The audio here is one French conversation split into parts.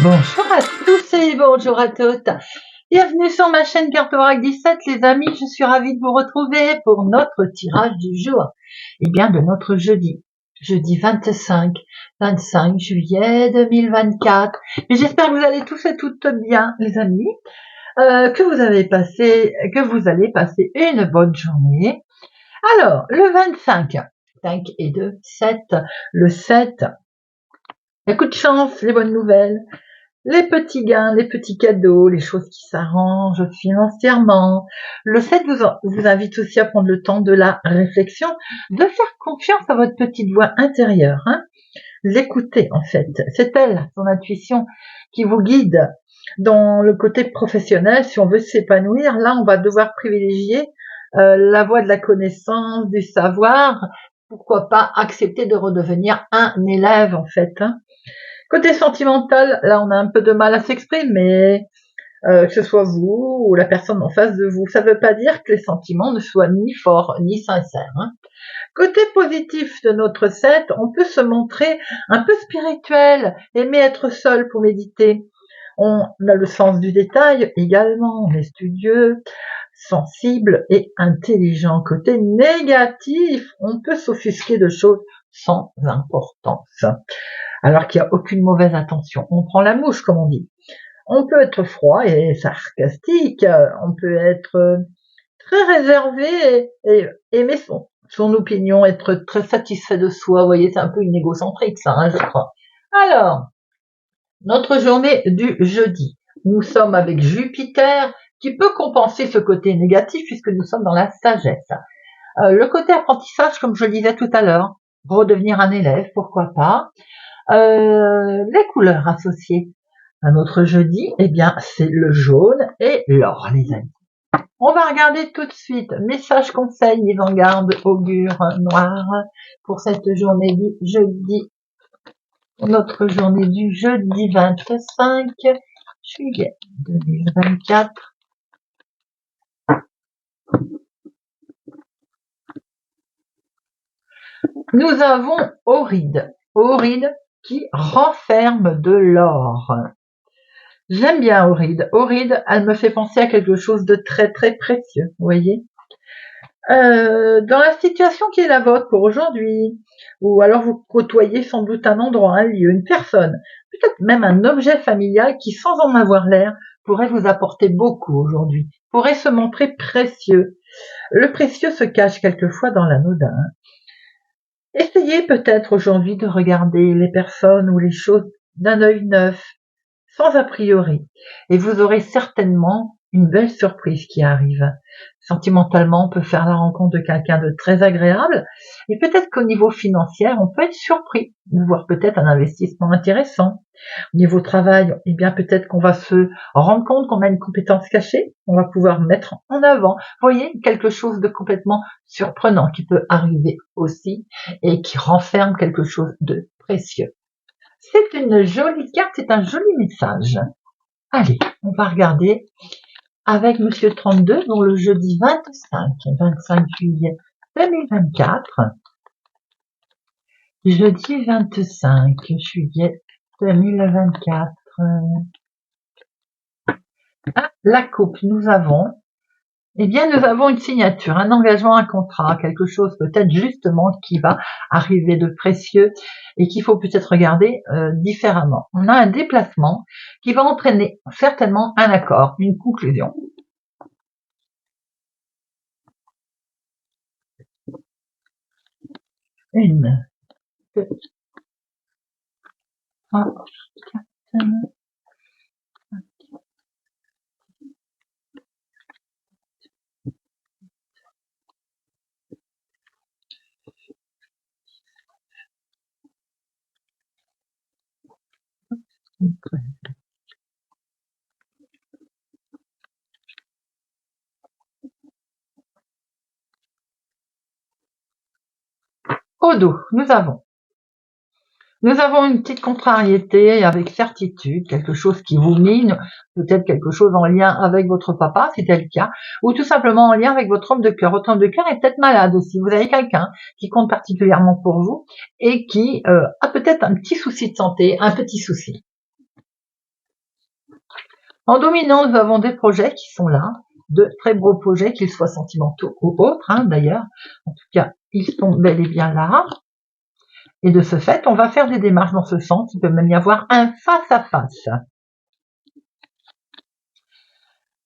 Bonjour à tous et bonjour à toutes. Bienvenue sur ma chaîne Cartorac 17 les amis, je suis ravie de vous retrouver pour notre tirage du jour. Et bien de notre jeudi 25 juillet 2024. Et j'espère que vous allez tous et toutes bien les amis, que vous allez passer une bonne journée. Alors, le 25 et 2, 7, le 7, les coups de chance, les bonnes nouvelles, les petits gains, les petits cadeaux, les choses qui s'arrangent financièrement. Le 7 vous invite aussi à prendre le temps de la réflexion, de faire confiance à votre petite voix intérieure. L'écouter en fait. C'est elle, son intuition, qui vous guide dans le côté professionnel. Si on veut s'épanouir, là on va devoir privilégier la voie de la connaissance, du savoir. Pourquoi pas accepter de redevenir un élève en fait. Côté sentimental, là on a un peu de mal à s'exprimer, que ce soit vous ou la personne en face de vous. Ça ne veut pas dire que les sentiments ne soient ni forts ni sincères. Côté positif de notre 7, on peut se montrer un peu spirituel, aimer être seul pour méditer. On a le sens du détail également, on est studieux, sensible et intelligent. Côté négatif, on peut s'offusquer de choses sans importance, alors qu'il n'y a aucune mauvaise intention. On prend la mouche, comme on dit. On peut être froid et sarcastique, on peut être très réservé et aimer son opinion, être très satisfait de soi. Vous voyez, c'est un peu une égocentrique, ça, je crois. Alors, notre journée du jeudi. Nous sommes avec Jupiter, qui peut compenser ce côté négatif, puisque nous sommes dans la sagesse. Le côté apprentissage, comme je le disais tout à l'heure, redevenir un élève, pourquoi pas. Les couleurs associées à notre jeudi, eh bien, c'est le jaune et l'or, les amis. On va regarder tout de suite messages, conseils, mise en garde, augure noir pour cette journée du jeudi. Notre journée du jeudi 25 juillet 2024. Nous avons Auride. Auride qui renferme de l'or. J'aime bien Auride. Auride, elle me fait penser à quelque chose de très très précieux, vous voyez. Dans la situation qui est la vôtre pour aujourd'hui, ou alors vous côtoyez sans doute un endroit, un lieu, une personne, peut-être même un objet familial qui, sans en avoir l'air, pourrait vous apporter beaucoup aujourd'hui, pourrait se montrer précieux. Le précieux se cache quelquefois dans l'anodin. Essayez peut-être aujourd'hui de regarder les personnes ou les choses d'un œil neuf, sans a priori, et vous aurez certainement une belle surprise qui arrive. Sentimentalement, on peut faire la rencontre de quelqu'un de très agréable, et peut-être qu'au niveau financier, on peut être surpris de voir peut-être un investissement intéressant. Au niveau travail, eh bien peut-être qu'on va se rendre compte qu'on a une compétence cachée, on va pouvoir mettre en avant. Vous voyez, quelque chose de complètement surprenant qui peut arriver aussi et qui renferme quelque chose de précieux. C'est une jolie carte, c'est un joli message. Allez, on va regarder avec Monsieur 32 pour le jeudi 25 juillet 2024. Jeudi 25 juillet 2024. La coupe, nous avons une signature, un engagement, un contrat, quelque chose peut-être justement qui va arriver de précieux et qu'il faut peut-être regarder différemment. On a un déplacement qui va entraîner certainement un accord, une conclusion. Une, deux, trois, quatre, au dos, nous avons une petite contrariété avec certitude, quelque chose qui vous mine, peut-être quelque chose en lien avec votre papa, si c'est le cas, ou tout simplement en lien avec votre homme de cœur. Votre homme de cœur est peut-être malade aussi. Vous avez quelqu'un qui compte particulièrement pour vous et qui a peut-être un petit souci de santé, un petit souci. En dominant, nous avons des projets qui sont là, de très beaux projets, qu'ils soient sentimentaux ou autres, hein, d'ailleurs. En tout cas, ils sont bel et bien là. Et de ce fait, on va faire des démarches dans ce sens. Il peut même y avoir un face-à-face.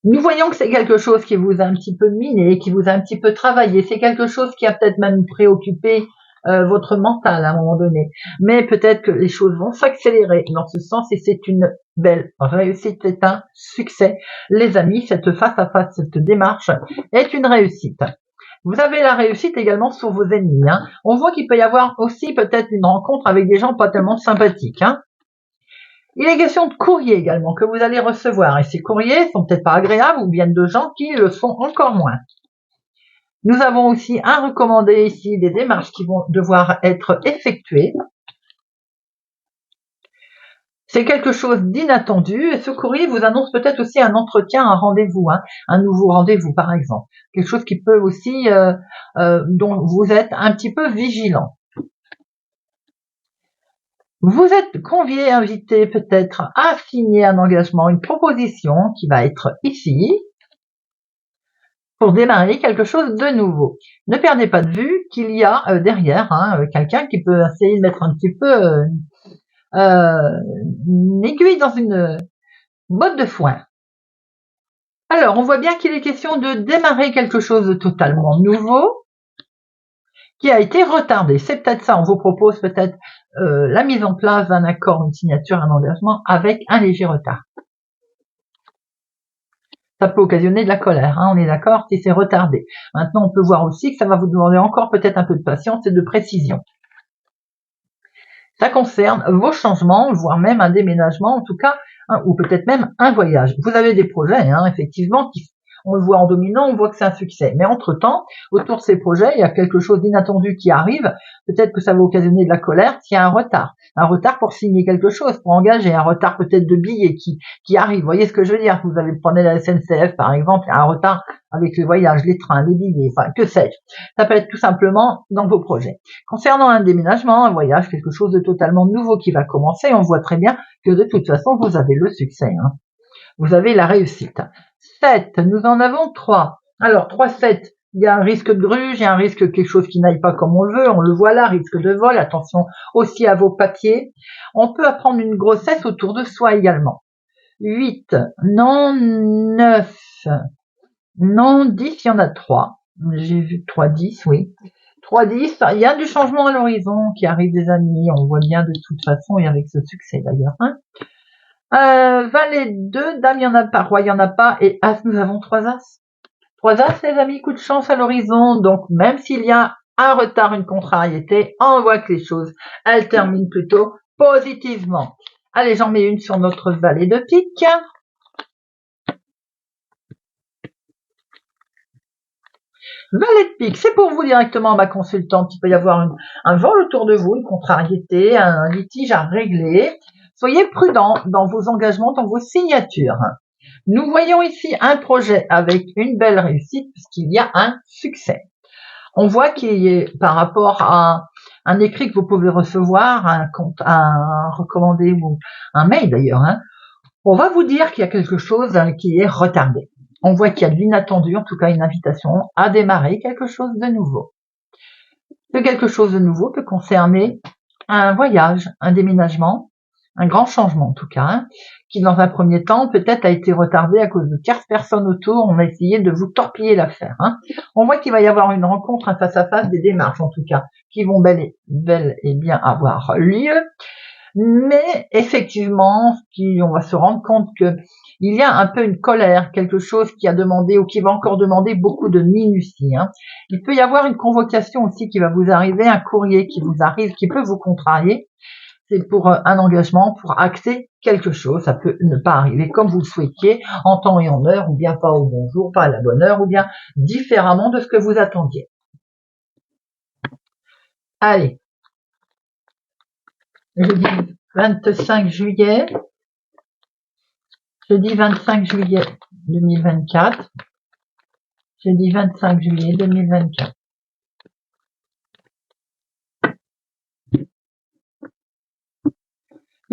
Nous voyons que c'est quelque chose qui vous a un petit peu miné, qui vous a un petit peu travaillé. C'est quelque chose qui a peut-être même préoccupé votre mental à un moment donné. Mais peut-être que les choses vont s'accélérer dans ce sens et c'est une belle réussite, c'est un succès. Les amis, cette face-à-face, cette démarche est une réussite. Vous avez la réussite également sur vos ennemis. Hein. On voit qu'il peut y avoir aussi peut-être une rencontre avec des gens pas tellement sympathiques. Hein. Il est question de courriers également que vous allez recevoir. Et ces courriers sont peut-être pas agréables ou viennent de gens qui le sont encore moins. Nous avons aussi un recommandé ici des démarches qui vont devoir être effectuées. C'est quelque chose d'inattendu et ce courrier vous annonce peut-être aussi un entretien, un rendez-vous, hein, un nouveau rendez-vous par exemple. Quelque chose qui peut aussi, dont vous êtes un petit peu vigilant. Vous êtes convié, invité peut-être à signer un engagement, une proposition qui va être ici pour démarrer quelque chose de nouveau. Ne perdez pas de vue qu'il y a derrière quelqu'un qui peut essayer de mettre un petit peu une aiguille dans une botte de foin. Alors, on voit bien qu'il est question de démarrer quelque chose de totalement nouveau qui a été retardé. C'est peut-être ça, on vous propose peut-être la mise en place d'un accord, une signature, un engagement avec un léger retard. Ça peut occasionner de la colère, hein, on est d'accord, si c'est retardé. Maintenant, on peut voir aussi que ça va vous demander encore peut-être un peu de patience et de précision. Ça concerne vos changements, voire même un déménagement, en tout cas, hein, ou peut-être même un voyage. Vous avez des projets, hein, effectivement, on le voit en dominant, on voit que c'est un succès. Mais entre-temps, autour de ces projets, il y a quelque chose d'inattendu qui arrive. Peut-être que ça va occasionner de la colère s'il y a un retard. Un retard pour signer quelque chose, pour engager. Un retard peut-être de billets qui arrive. Vous voyez ce que je veux dire? Vous prenez la SNCF, par exemple, il y a un retard avec les voyages, les trains, les billets, enfin, que sais-je. Ça peut être tout simplement dans vos projets. Concernant un déménagement, un voyage, quelque chose de totalement nouveau qui va commencer, on voit très bien que de toute façon, vous avez le succès. Hein. Vous avez la réussite. 7, nous en avons 3. Alors, 3, 7, il y a un risque de gruge, il y a un risque quelque chose qui n'aille pas comme on le veut, on le voit là, risque de vol, attention aussi à vos papiers. On peut apprendre une grossesse autour de soi également. 8, non, 9, non, 10, il y en a 3. J'ai vu 3, 10, oui. 3, 10, il y a du changement à l'horizon qui arrive des amis, on voit bien de toute façon, et avec ce succès d'ailleurs. Hein. Valet 2, dame, il n'y en a pas, roi, il n'y en a pas, et as, nous avons 3 as. 3 as, les amis, coup de chance à l'horizon, donc même s'il y a un retard, une contrariété, on voit que les choses, elles terminent plutôt positivement. Allez, j'en mets une sur notre valet de pique. Valet de pique, c'est pour vous directement, ma consultante. Il peut y avoir un vol autour de vous, une contrariété, un litige à régler. Soyez prudent dans vos engagements, dans vos signatures. Nous voyons ici un projet avec une belle réussite puisqu'il y a un succès. On voit qu'il y a, par rapport à un écrit que vous pouvez recevoir, un recommandé ou un mail d'ailleurs, hein, on va vous dire qu'il y a quelque chose qui est retardé. On voit qu'il y a de l'inattendu, en tout cas une invitation à démarrer quelque chose de nouveau. Ce quelque chose de nouveau peut concerner un voyage, un déménagement, un grand changement en tout cas, hein, qui dans un premier temps peut-être a été retardé à cause de 15 personnes autour, on a essayé de vous torpiller l'affaire. Hein. On voit qu'il va y avoir une rencontre, un face-à-face, des démarches en tout cas, qui vont bel et bien avoir lieu. Mais effectivement, on va se rendre compte que il y a un peu une colère, quelque chose qui a demandé ou qui va encore demander beaucoup de minutie. Hein. Il peut y avoir une convocation aussi qui va vous arriver, un courrier qui vous arrive, qui peut vous contrarier. C'est pour un engagement, pour acter quelque chose. Ça peut ne pas arriver comme vous le souhaitiez, en temps et en heure, ou bien pas au bon jour, pas à la bonne heure, ou bien différemment de ce que vous attendiez. Allez. Jeudi 25 juillet. Jeudi 25 juillet 2024. Jeudi 25 juillet 2024.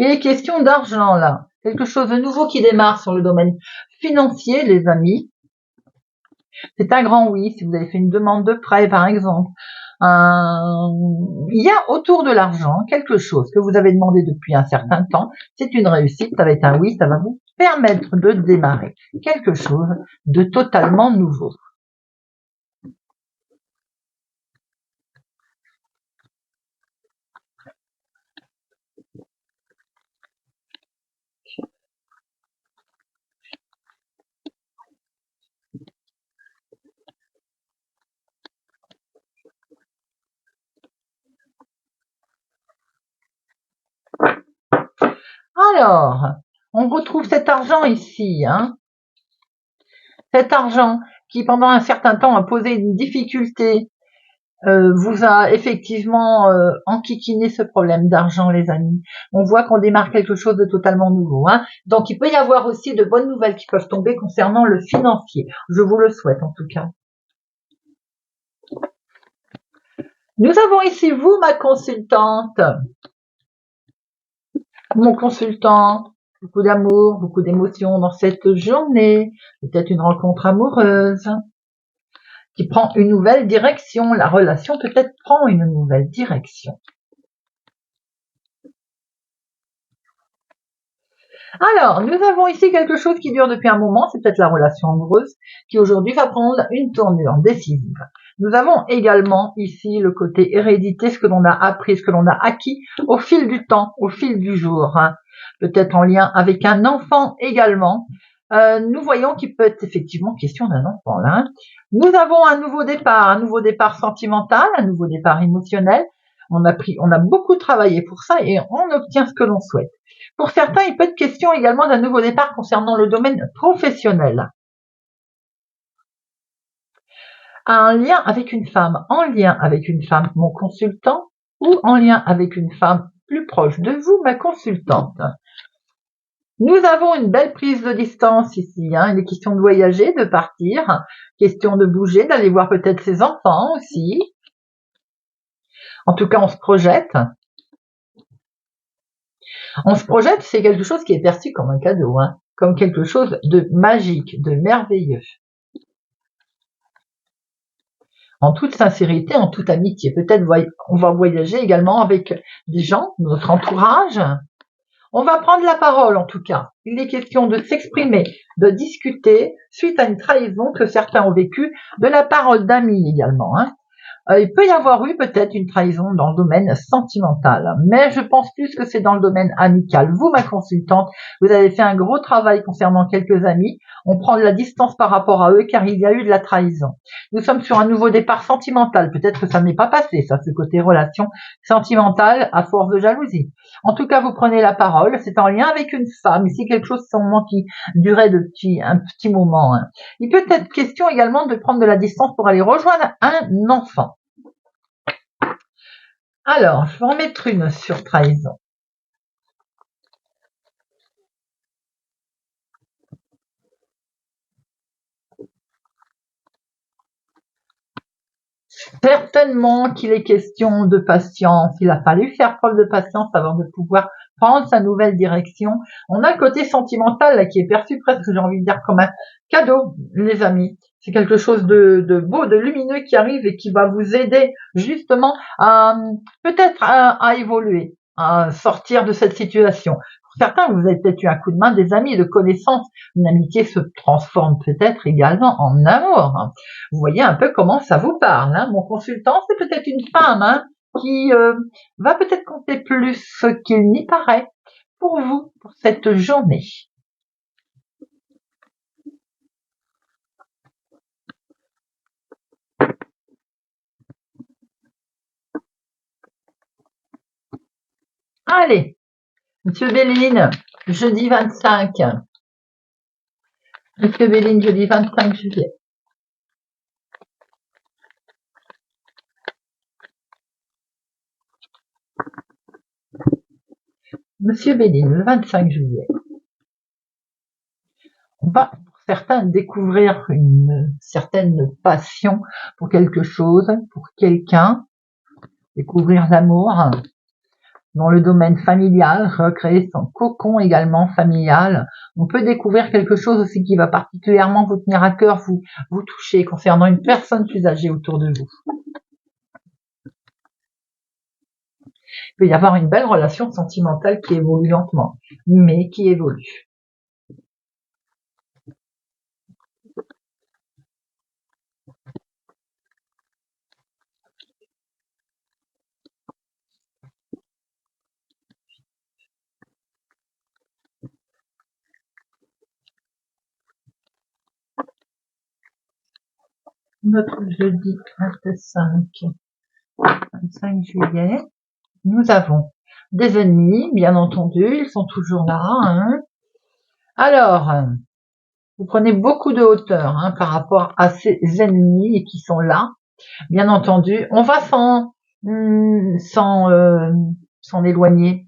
Il est question d'argent là. quelque chose de nouveau qui démarre sur le domaine financier, les amis. C'est un grand oui, si vous avez fait une demande de prêt, par exemple. Il y a autour de l'argent quelque chose que vous avez demandé depuis un certain temps. C'est une réussite, ça va être un oui, ça va vous permettre de démarrer quelque chose de totalement nouveau. Alors, on retrouve cet argent ici, cet argent qui pendant un certain temps a posé une difficulté, vous a effectivement enquiquiné ce problème d'argent, les amis. On voit qu'on démarre quelque chose de totalement nouveau. Donc il peut y avoir aussi de bonnes nouvelles qui peuvent tomber concernant le financier. Je vous le souhaite en tout cas. Nous avons ici vous, ma consultante. Mon consultant, beaucoup d'amour, beaucoup d'émotions dans cette journée, peut-être une rencontre amoureuse qui prend une nouvelle direction. La relation peut-être prend une nouvelle direction. Alors, nous avons ici quelque chose qui dure depuis un moment, c'est peut-être la relation amoureuse, qui aujourd'hui va prendre une tournure décisive. Nous avons également ici le côté hérédité, ce que l'on a appris, ce que l'on a acquis au fil du temps, au fil du jour. Peut-être en lien avec un enfant également. Nous voyons qu'il peut être effectivement question d'un enfant là. Nous avons un nouveau départ sentimental, un nouveau départ émotionnel. On a beaucoup travaillé pour ça et on obtient ce que l'on souhaite. Pour certains, il peut être question également d'un nouveau départ concernant le domaine professionnel. En lien avec une femme, mon consultant, ou en lien avec une femme plus proche de vous, ma consultante. Nous avons une belle prise de distance ici. Il est question de voyager, de partir, question de bouger, d'aller voir peut-être ses enfants aussi. En tout cas, on se projette. On se projette, c'est quelque chose qui est perçu comme un cadeau, comme quelque chose de magique, de merveilleux. En toute sincérité, en toute amitié. Peut-être on va voyager également avec des gens, notre entourage. On va prendre la parole en tout cas. Il est question de s'exprimer, de discuter suite à une trahison que certains ont vécue de la part d'amis également. Il peut y avoir eu peut-être une trahison dans le domaine sentimental, mais je pense plus que c'est dans le domaine amical. Vous, ma consultante, vous avez fait un gros travail concernant quelques amis. On prend de la distance par rapport à eux car il y a eu de la trahison. Nous sommes sur un nouveau départ sentimental. Peut-être que ça n'est pas passé, ça, ce côté relation sentimentale à force de jalousie. En tout cas, vous prenez la parole. C'est en lien avec une femme. Ici, quelque chose sûrement qui durait un petit moment. Il peut être question également de prendre de la distance pour aller rejoindre un enfant. Alors, je vais en mettre une sur trahison. Certainement qu'il est question de patience. Il a fallu faire preuve de patience avant de pouvoir prendre sa nouvelle direction. On a le côté sentimental là, qui est perçu presque, j'ai envie de dire, comme un cadeau, les amis. C'est quelque chose de beau, de lumineux qui arrive et qui va vous aider justement à peut-être à évoluer, à sortir de cette situation. Pour certains, vous avez peut-être eu un coup de main des amis, de connaissances. Une amitié se transforme peut-être également en amour. Vous voyez un peu comment ça vous parle. Mon consultant, c'est peut-être une femme qui va peut-être compter plus qu'il n'y paraît pour vous, pour cette journée. Allez, Monsieur Béline, jeudi 25. Monsieur Béline, jeudi 25 juillet. Monsieur Béline, le 25 juillet. On va, pour certains, découvrir une certaine passion pour quelque chose, pour quelqu'un, découvrir l'amour. dans le domaine familial, recréer son cocon également familial. On peut découvrir quelque chose aussi qui va particulièrement vous tenir à cœur, vous toucher concernant une personne plus âgée autour de vous. Il peut y avoir une belle relation sentimentale qui évolue lentement, mais qui évolue. Notre jeudi 25 juillet, nous avons des ennemis, bien entendu, ils sont toujours là. Hein. Alors, vous prenez beaucoup de hauteur par rapport à ces ennemis qui sont là. Bien entendu, on va s'en éloigner.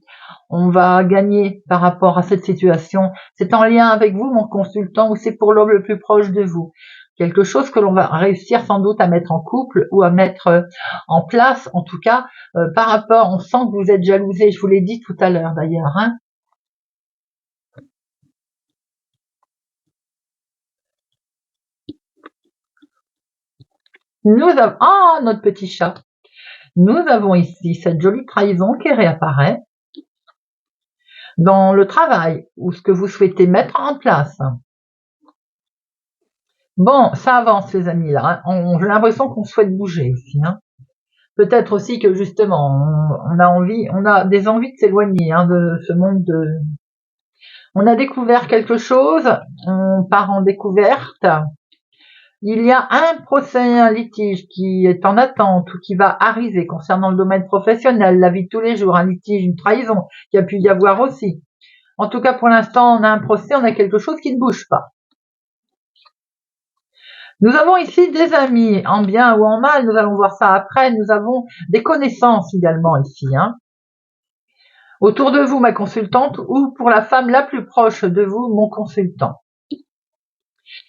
On va gagner par rapport à cette situation. C'est en lien avec vous, mon consultant, ou c'est pour l'homme le plus proche de vous. Quelque chose que l'on va réussir sans doute à mettre en couple ou à mettre en place. En tout cas, par rapport, on sent que vous êtes jalousé. Je vous l'ai dit tout à l'heure d'ailleurs. Hein. Nous avons, notre petit chat. Nous avons ici cette jolie trahison qui réapparaît dans le travail ou ce que vous souhaitez mettre en place. Bon, ça avance les amis là. J'ai l'impression qu'on souhaite bouger aussi. Hein. Peut-être aussi que justement, on a des envies de s'éloigner de ce monde de. On a découvert quelque chose, on part en découverte. Il y a un procès, un litige qui est en attente ou qui va arriver concernant le domaine professionnel, la vie de tous les jours, un litige, une trahison, qui a pu y avoir aussi. En tout cas, pour l'instant, on a un procès, on a quelque chose qui ne bouge pas. Nous avons ici des amis, en bien ou en mal, nous allons voir ça après. Nous avons des connaissances également ici. Hein. Autour de vous, ma consultante, ou pour la femme la plus proche de vous, mon consultant.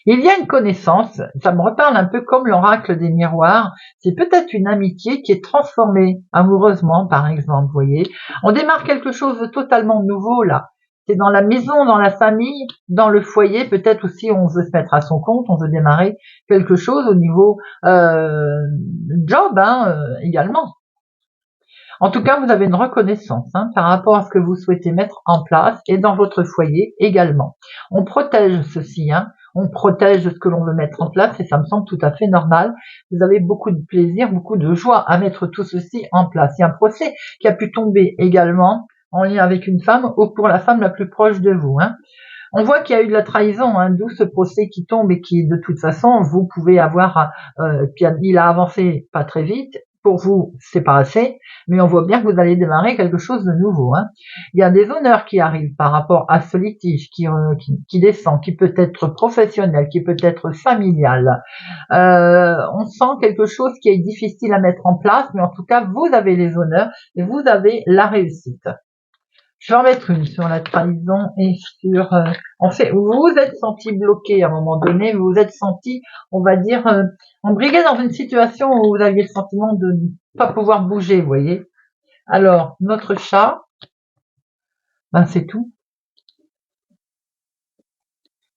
Il y a une connaissance, ça me reparle un peu comme l'oracle des miroirs, c'est peut-être une amitié qui est transformée amoureusement, par exemple, vous voyez. On démarre quelque chose de totalement nouveau, là. C'est dans la maison, dans la famille, dans le foyer, peut-être aussi on veut se mettre à son compte, on veut démarrer quelque chose au niveau job également. En tout cas, vous avez une reconnaissance par rapport à ce que vous souhaitez mettre en place et dans votre foyer également. On protège ceci, on protège ce que l'on veut mettre en place et ça me semble tout à fait normal. Vous avez beaucoup de plaisir, beaucoup de joie à mettre tout ceci en place. Il y a un procès qui a pu tomber également en lien avec une femme ou pour la femme la plus proche de vous. On voit qu'il y a eu de la trahison, d'où ce procès qui tombe et qui, de toute façon, vous pouvez avoir, il a avancé pas très vite. Pour vous, c'est pas assez, mais on voit bien que vous allez démarrer quelque chose de nouveau. Il y a des honneurs qui arrivent par rapport à ce litige qui descend, qui peut être professionnel, qui peut être familial. On sent quelque chose qui est difficile à mettre en place, mais en tout cas, vous avez les honneurs et vous avez la réussite. Je vais en mettre une sur la trahison et sur... en fait, vous vous êtes senti bloqué à un moment donné, vous vous êtes senti, on va dire, embrigué dans une situation où vous aviez le sentiment de ne pas pouvoir bouger, vous voyez. Alors, notre chat, c'est tout.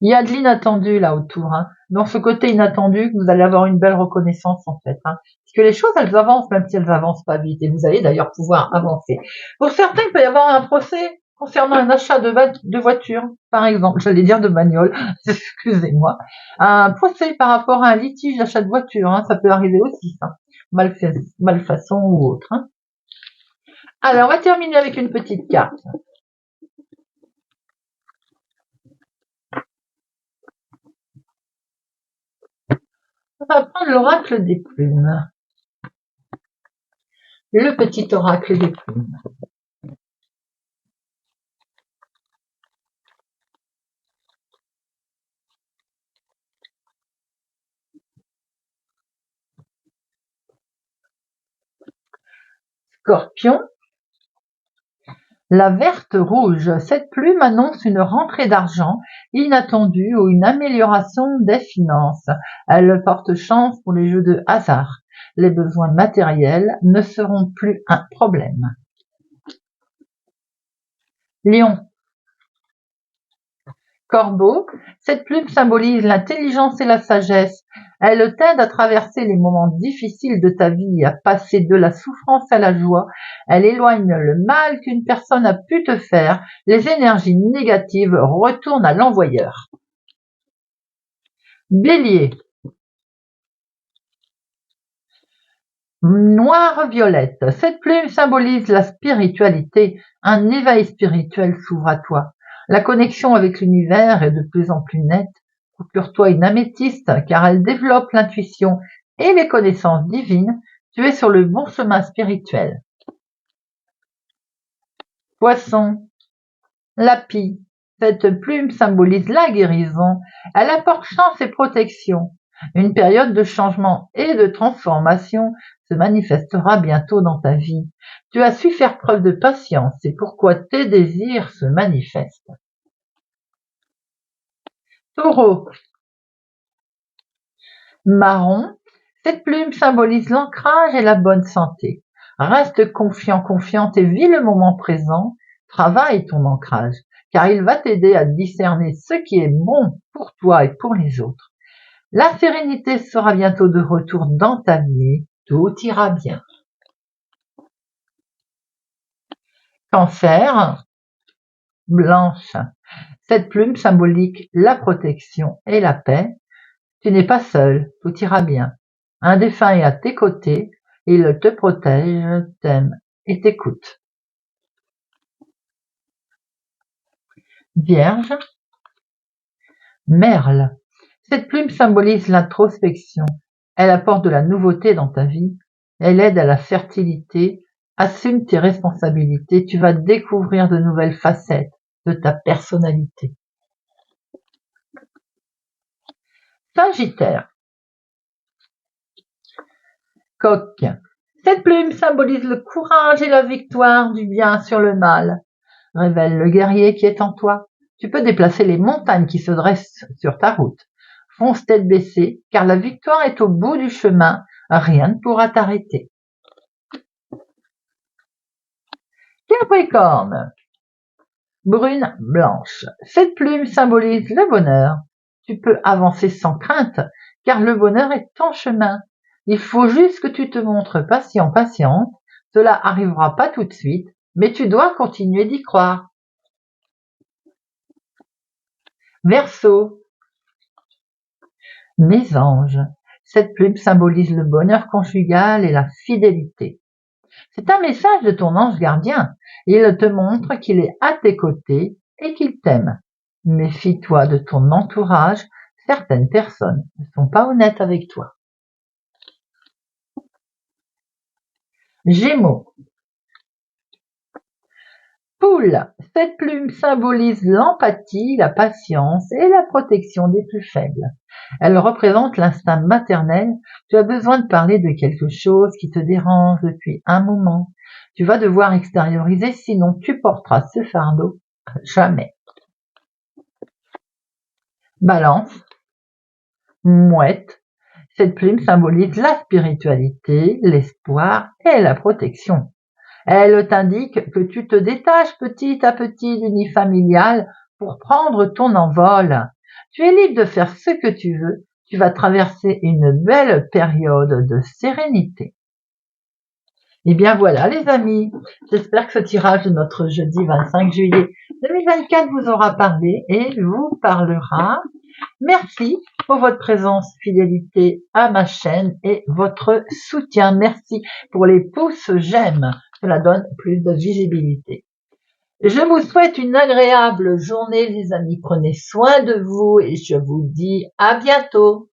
Il y a de l'inattendu là autour. Dans ce côté inattendu, vous allez avoir une belle reconnaissance en fait. Parce que les choses, elles avancent, même si elles avancent pas vite. Et vous allez d'ailleurs pouvoir avancer. Pour certains, il peut y avoir un procès concernant un achat de voiture, par exemple. J'allais dire de bagnole, excusez-moi. Un procès par rapport à un litige d'achat de voiture, ça peut arriver aussi, ça. Malfaçon ou autre. Alors, on va terminer avec une petite carte. On va prendre l'oracle des plumes. Le petit oracle des plumes. Scorpion. La verte rouge, cette plume annonce une rentrée d'argent inattendue ou une amélioration des finances. Elle porte chance pour les jeux de hasard. Les besoins matériels ne seront plus un problème. Lion. Corbeau, cette plume symbolise l'intelligence et la sagesse. Elle t'aide à traverser les moments difficiles de ta vie, à passer de la souffrance à la joie. Elle éloigne le mal qu'une personne a pu te faire. Les énergies négatives retournent à l'envoyeur. Bélier. Noire-violette, cette plume symbolise la spiritualité. Un éveil spirituel s'ouvre à toi. La connexion avec l'univers est de plus en plus nette. Procure-toi une améthyste car elle développe l'intuition et les connaissances divines. Tu es sur le bon chemin spirituel. Poisson, lapis, cette plume symbolise la guérison. Elle apporte chance et protection. Une période de changement et de transformation se manifestera bientôt dans ta vie. Tu as su faire preuve de patience, c'est pourquoi tes désirs se manifestent. Taureau. Marron, cette plume symbolise l'ancrage et la bonne santé. Reste confiant, confiante et vis le moment présent. Travaille ton ancrage, car il va t'aider à discerner ce qui est bon pour toi et pour les autres. La sérénité sera bientôt de retour dans ta vie. Tout ira bien. Cancer, blanche. Cette plume symbolique la protection et la paix. Tu n'es pas seul, tout ira bien. Un défunt est à tes côtés, il te protège, t'aime et t'écoute. Vierge, merle. Cette plume symbolise l'introspection. Elle apporte de la nouveauté dans ta vie. Elle aide à la fertilité. Assume tes responsabilités. Tu vas découvrir de nouvelles facettes de ta personnalité. Sagittaire. Coq. Cette plume symbolise le courage et la victoire du bien sur le mal. Révèle le guerrier qui est en toi. Tu peux déplacer les montagnes qui se dressent sur ta route. Fonce tête baissée, car la victoire est au bout du chemin. Rien ne pourra t'arrêter. Capricorne. Brune blanche. Cette plume symbolise le bonheur. Tu peux avancer sans crainte, car le bonheur est en chemin. Il faut juste que tu te montres patient, patiente. Cela arrivera pas tout de suite, mais tu dois continuer d'y croire. Verseau. Mes anges. Cette plume symbolise le bonheur conjugal et la fidélité. C'est un message de ton ange gardien. Il te montre qu'il est à tes côtés et qu'il t'aime. Méfie-toi de ton entourage. Certaines personnes ne sont pas honnêtes avec toi. Gémeaux. Poule. Cette plume symbolise l'empathie, la patience et la protection des plus faibles. Elle représente l'instinct maternel. Tu as besoin de parler de quelque chose qui te dérange depuis un moment. Tu vas devoir extérioriser, sinon tu porteras ce fardeau à jamais. Balance. Mouette. Cette plume symbolise la spiritualité, l'espoir et la protection. Elle t'indique que tu te détaches petit à petit du nid familial pour prendre ton envol. Tu es libre de faire ce que tu veux. Tu vas traverser une belle période de sérénité. Et bien voilà les amis, j'espère que ce tirage de notre jeudi 25 juillet 2024 vous aura parlé et vous parlera. Merci pour votre présence, fidélité à ma chaîne et votre soutien. Merci pour les pouces j'aime, cela donne plus de visibilité. Je vous souhaite une agréable journée les amis, prenez soin de vous et je vous dis à bientôt.